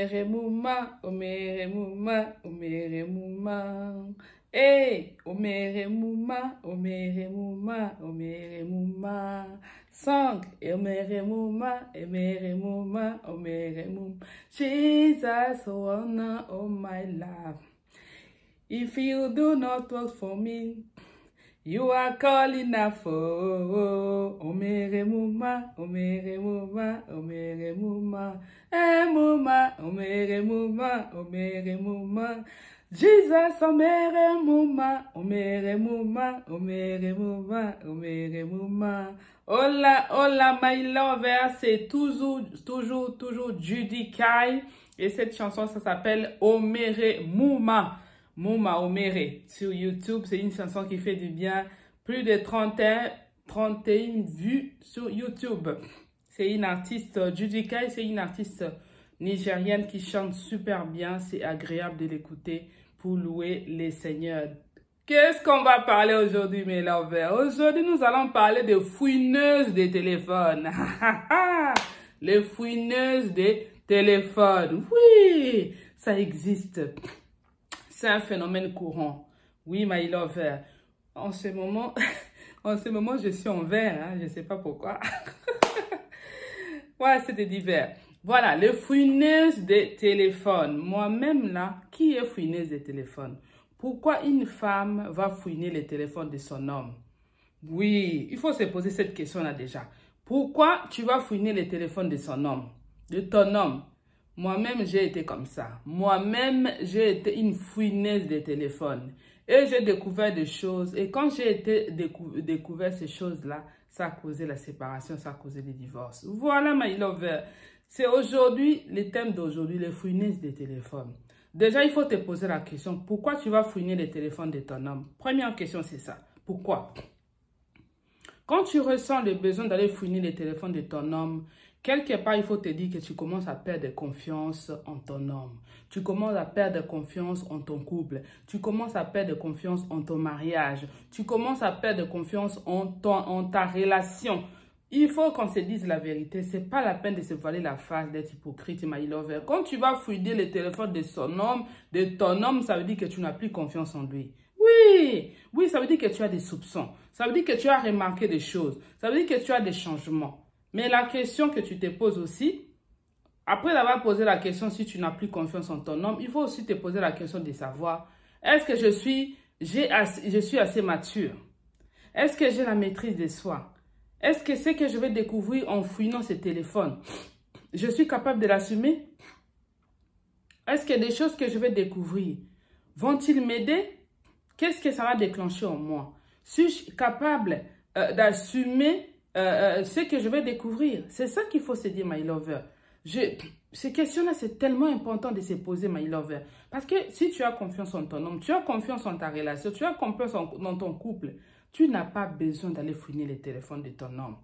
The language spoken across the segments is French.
omere mouma, omere mouma, omere mouma. Hey, omere mouma, omere mouma, omere mouma. Song, omere mouma, omere mouma, omere mouma. Jesus, honor, oh my love. If you do not work for me, you are calling out for omere mouma, omere mouma, omere mouma. Eh mouma, omere mouma, omere mouma. Jesus, omere mouma, omere mouma, omere mouma, omere mouma. Hola, hola, my lover, c'est toujours Judy Kai. Et cette chanson, ça s'appelle Omere Mouma. Mouma Omere sur YouTube. C'est une chanson qui fait du bien. Plus de 31 vues sur YouTube. C'est une artiste, Judy Kai, c'est une artiste nigérienne qui chante super bien. C'est agréable de l'écouter pour louer les seigneurs. Qu'est-ce qu'on va parler aujourd'hui, mes lovers? Aujourd'hui, nous allons parler de fouineuses de téléphones. Les fouineuses de téléphones. Oui, ça existe. C'est un phénomène courant. Oui, my lover. En ce moment, je suis en vert. Hein, je ne sais pas pourquoi. Ouais, c'était divers. Voilà, les fouineuses de téléphones. Moi-même, là, qui est fouineuse de téléphones? Pourquoi une femme va fouiner les téléphones de son homme? Oui, il faut se poser cette question-là déjà. Pourquoi tu vas fouiner les téléphones de son homme? De ton homme? Moi-même, j'ai été comme ça. Moi-même, j'ai été une fouineuse de téléphones. Et j'ai découvert des choses. Et quand j'ai découvert ces choses-là, ça a causé la séparation, ça a causé les divorces. Voilà, my lover. C'est aujourd'hui, le thème d'aujourd'hui, les fouineuses de téléphones. Déjà, il faut te poser la question, pourquoi tu vas fouiner les téléphones de ton homme? Première question, c'est ça. Pourquoi? Quand tu ressens le besoin d'aller fouiner les téléphones de ton homme, quelque part, il faut te dire que tu commences à perdre confiance en ton homme. Tu commences à perdre confiance en ton couple. Tu commences à perdre confiance en ton mariage. Tu commences à perdre confiance en ta relation. Il faut qu'on se dise la vérité. Ce n'est pas la peine de se voiler la face, d'être hypocrite, my lover. Quand tu vas fouiller le téléphone de ton homme, ça veut dire que tu n'as plus confiance en lui. Oui, oui, ça veut dire que tu as des soupçons. Ça veut dire que tu as remarqué des choses. Ça veut dire que tu as des changements. Mais la question que tu te poses aussi, après avoir posé la question si tu n'as plus confiance en ton homme, il faut aussi te poser la question de savoir, est-ce que je suis assez mature? Est-ce que j'ai la maîtrise de soi? Est-ce que ce que je vais découvrir en fouillant ce téléphone, je suis capable de l'assumer? Est-ce que des choses que je vais découvrir vont-ils m'aider? Qu'est-ce que ça va déclencher en moi? Suis-je capable d'assumer ce que je vais découvrir? C'est ça qu'il faut se dire, my lover. Ces questions-là, c'est tellement important de se poser, my lover. Parce que si tu as confiance en ton homme, tu as confiance en ta relation, tu as confiance dans ton couple, tu n'as pas besoin d'aller fouiner les téléphones de ton homme.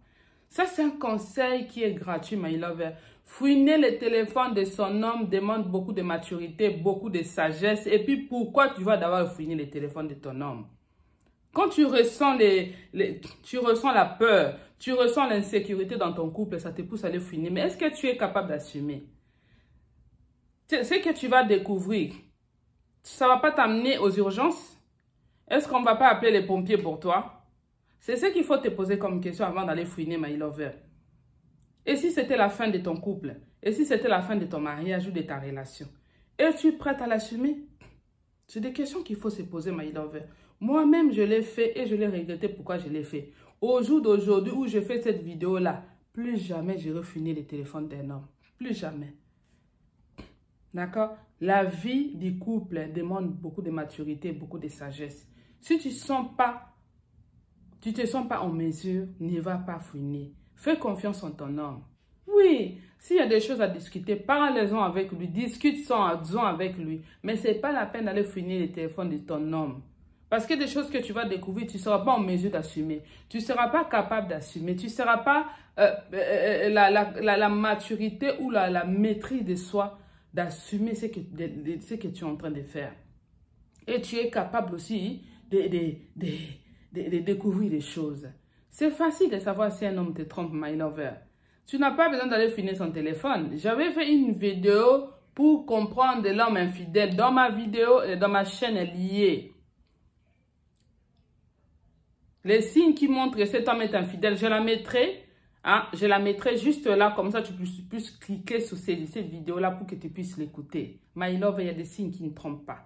Ça, c'est un conseil qui est gratuit, my lover. Fouiner les téléphones de son homme demande beaucoup de maturité, beaucoup de sagesse. Et puis, pourquoi tu vas d'abord fouiner les téléphones de ton homme? Quand tu ressens, tu ressens la peur, tu ressens l'insécurité dans ton couple, ça te pousse à aller fouiner. Mais est-ce que tu es capable d'assumer? Ce que tu vas découvrir, ça ne va pas t'amener aux urgences? Est-ce qu'on ne va pas appeler les pompiers pour toi? C'est ce qu'il faut te poser comme question avant d'aller fouiner, my lover. Et si c'était la fin de ton couple? Et si c'était la fin de ton mariage ou de ta relation? Es-tu prête à l'assumer? C'est des questions qu'il faut se poser, my lover. Moi-même, je l'ai fait et je l'ai regretté pourquoi je l'ai fait. Au jour d'aujourd'hui où je fais cette vidéo-là, plus jamais je vais fouiner les téléphones d'un homme. Plus jamais. D'accord? La vie du couple demande beaucoup de maturité, beaucoup de sagesse. Si tu ne te sens pas en mesure, n'y va pas fouiner. Fais confiance en ton homme. Oui, s'il y a des choses à discuter, parlez-en avec lui, discute-en avec lui. Mais ce n'est pas la peine d'aller fouiner les téléphones de ton homme. Parce que des choses que tu vas découvrir, tu ne seras pas en mesure d'assumer. Tu ne seras pas capable d'assumer. Tu ne seras pas la maturité ou la maîtrise de soi d'assumer ce que tu es en train de faire. Et tu es capable aussi de découvrir des choses. C'est facile de savoir si un homme te trompe, my lover. Tu n'as pas besoin d'aller finir son téléphone. J'avais fait une vidéo pour comprendre l'homme infidèle. Dans ma vidéo et dans ma chaîne liée. Les signes qui montrent que cet homme est infidèle, je la mettrai. Hein, je la mettrai juste là, comme ça tu puisses cliquer sur cette vidéo-là pour que tu puisses l'écouter. My love, il y a des signes qui ne trompent pas.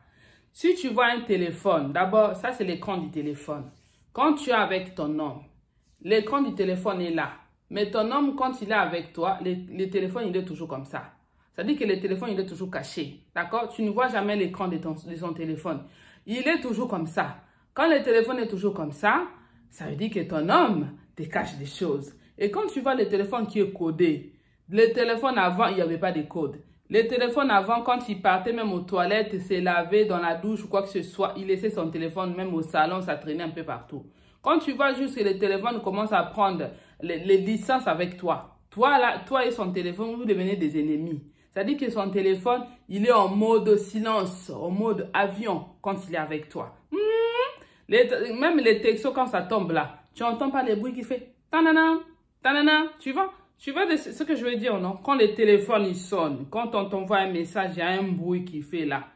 Si tu vois un téléphone, d'abord, ça c'est l'écran du téléphone. Quand tu es avec ton homme, l'écran du téléphone est là. Mais ton homme, quand il est avec toi, le téléphone, il est toujours comme ça. Ça dit que le téléphone, il est toujours caché. D'accord? Tu ne vois jamais l'écran de son téléphone. Il est toujours comme ça. Quand le téléphone est toujours comme ça, ça veut dire que ton homme te cache des choses. Et quand tu vois le téléphone qui est codé, le téléphone avant, il n'y avait pas de code. Le téléphone avant, quand il partait même aux toilettes, se laver dans la douche ou quoi que ce soit, il laissait son téléphone même au salon, ça traînait un peu partout. Quand tu vois juste que le téléphone commence à prendre les distances avec toi, toi et son téléphone, vous devenez des ennemis. C'est-à-dire que son téléphone, il est en mode silence, en mode avion quand il est avec toi. Même les textos, quand ça tombe là, tu n'entends pas les bruits qu'il fait. Tanana, tanana, tu vois ce que je veux dire, non? Quand le téléphone il sonne, quand on t'envoie un message, il y a un bruit qui fait là.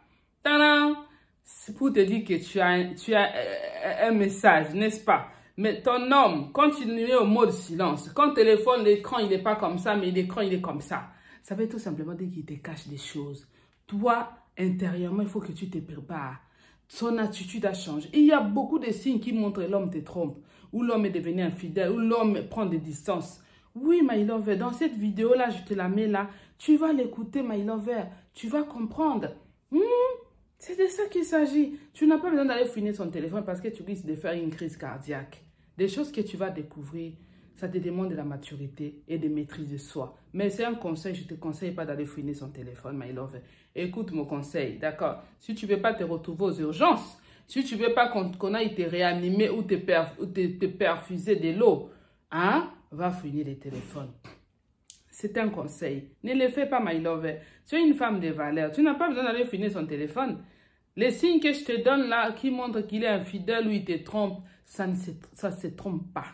Tanana, c'est pour te dire que tu as un message, n'est-ce pas? Mais ton homme, quand il est au mode silence, quand le téléphone, l'écran, il n'est pas comme ça, mais l'écran, il est comme ça. Ça veut tout simplement dire qu'il te cache des choses. Toi, intérieurement, il faut que tu te prépares. Son attitude a changé. Il y a beaucoup de signes qui montrent que l'homme te trompe, ou l'homme est devenu infidèle, ou l'homme prend des distances. Oui, my lover, dans cette vidéo-là, je te la mets là. Tu vas l'écouter, my lover. Tu vas comprendre. C'est de ça qu'il s'agit. Tu n'as pas besoin d'aller finir son téléphone parce que tu risques de faire une crise cardiaque. Des choses que tu vas découvrir, ça te demande de la maturité et de maîtrise de soi. Mais c'est un conseil, je ne te conseille pas d'aller finir son téléphone, my lover. Écoute mon conseil, d'accord? Si tu ne veux pas te retrouver aux urgences, si tu ne veux pas qu'on aille te réanimer ou te perfuser de l'eau, hein? Va finir les téléphones. C'est un conseil. Ne le fais pas, my lover. Tu es une femme de valeur. Tu n'as pas besoin d'aller finir son téléphone. Les signes que je te donne là, qui montrent qu'il est infidèle ou il te trompe, ça ne se trompe pas.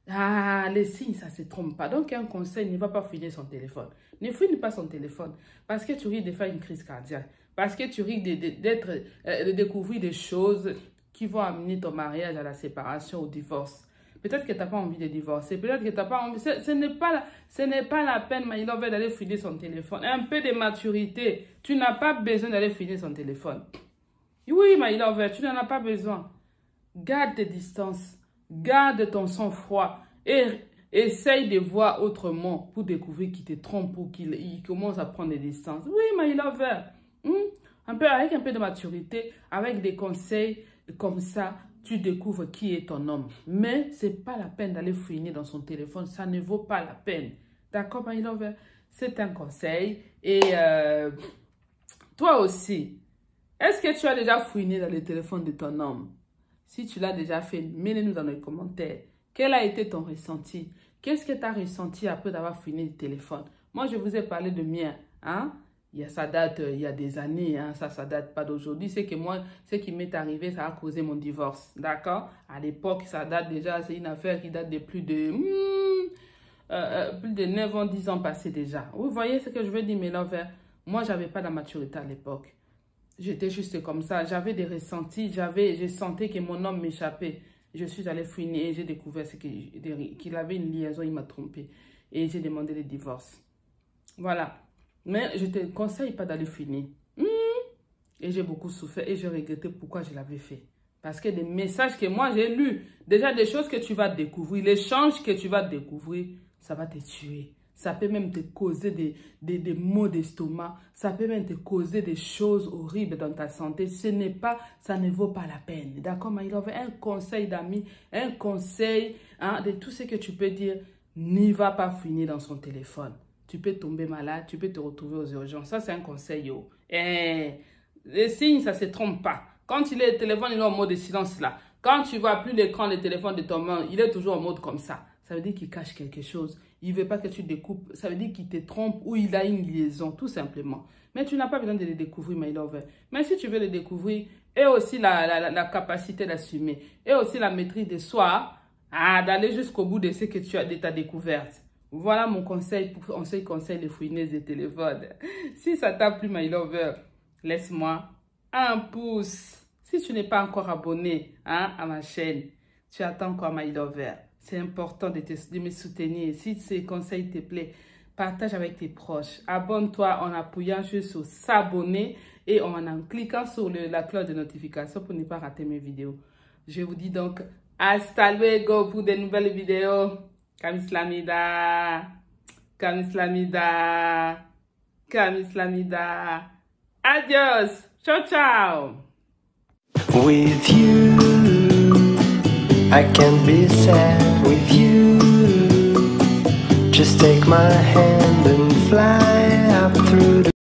Ah, les signes, ça ne se trompe pas. Donc, un conseil, ne va pas finir son téléphone. Ne finis pas son téléphone parce que tu risques de faire une crise cardiaque. Parce que tu risques de découvrir des choses qui vont amener ton mariage à la séparation, au divorce. Peut-être que tu n'as pas envie de divorcer. Peut-être que tu n'as pas envie. Ce n'est pas la peine, my lover, d'aller finir son téléphone. Un peu de maturité. Tu n'as pas besoin d'aller finir son téléphone. Oui, my lover, tu n'en as pas besoin. Garde tes distances. Garde ton sang-froid. Et essaye de voir autrement pour découvrir qu'il te trompe ou qu'il commence à prendre des distances. Oui, my lover. Avec un peu de maturité, avec des conseils comme ça, tu découvres qui est ton homme. Mais ce n'est pas la peine d'aller fouiner dans son téléphone. Ça ne vaut pas la peine. D'accord, my lover? C'est un conseil. Et toi aussi, est-ce que tu as déjà fouiné dans le téléphone de ton homme? Si tu l'as déjà fait, mets-le-nous dans les commentaires. Quel a été ton ressenti? Qu'est-ce que tu as ressenti après d'avoir fouiné le téléphone? Moi, je vous ai parlé de mien. Hein? Ça date il y a des années, hein, ça date pas d'aujourd'hui. C'est que moi, ce qui m'est arrivé, ça a causé mon divorce, d'accord? À l'époque, ça date déjà, c'est une affaire qui date de plus de 9 ans, 10 ans passés déjà. Vous voyez ce que je veux dire, mes lovers? Moi, j'avais pas la maturité à l'époque. J'étais juste comme ça, j'avais des ressentis, je sentais que mon homme m'échappait. Je suis allée fouiner et j'ai découvert qu'il avait une liaison, il m'a trompé. Et j'ai demandé le divorce. Voilà. Mais je ne te conseille pas d'aller finir. Et j'ai beaucoup souffert et j'ai regretté pourquoi je l'avais fait. Parce que des messages que moi j'ai lus, déjà des choses que tu vas découvrir, l'échange que tu vas découvrir, ça va te tuer. Ça peut même te causer des maux d'estomac. Ça peut même te causer des choses horribles dans ta santé. Ça ne vaut pas la peine. D'accord, my love? Un conseil d'ami, un conseil de tout ce que tu peux dire, n'y va pas finir dans son téléphone. Tu peux tomber malade, tu peux te retrouver aux urgences. Ça, c'est un conseil, yo. Les signes, ça ne se trompe pas. Quand il est le téléphone, il est en mode de silence là. Quand tu ne vois plus l'écran de téléphone de ton main, il est toujours en mode comme ça. Ça veut dire qu'il cache quelque chose. Il ne veut pas que tu découpes. Ça veut dire qu'il te trompe ou il a une liaison, tout simplement. Mais tu n'as pas besoin de le découvrir, my lover. Mais si tu veux le découvrir, et aussi la capacité d'assumer, et aussi la maîtrise de soi, d'aller jusqu'au bout de ce que tu as de ta découverte. Voilà mon conseil pour on se conseille les fouineuses de téléphone. Si ça t'a plu, my lover, laisse-moi un pouce. Si tu n'es pas encore abonné à ma chaîne, tu attends encore, my lover. C'est important de me soutenir. Si ces conseils te plaisent, partage avec tes proches. Abonne-toi en appuyant juste sur s'abonner et en cliquant sur la cloche de notification pour ne pas rater mes vidéos. Je vous dis donc hasta luego pour de nouvelles vidéos. Kamislamida, Kamislamida, Kamislamida. Adios. Ciao, ciao. With you, I can't be sad with you. Just take my hand and fly.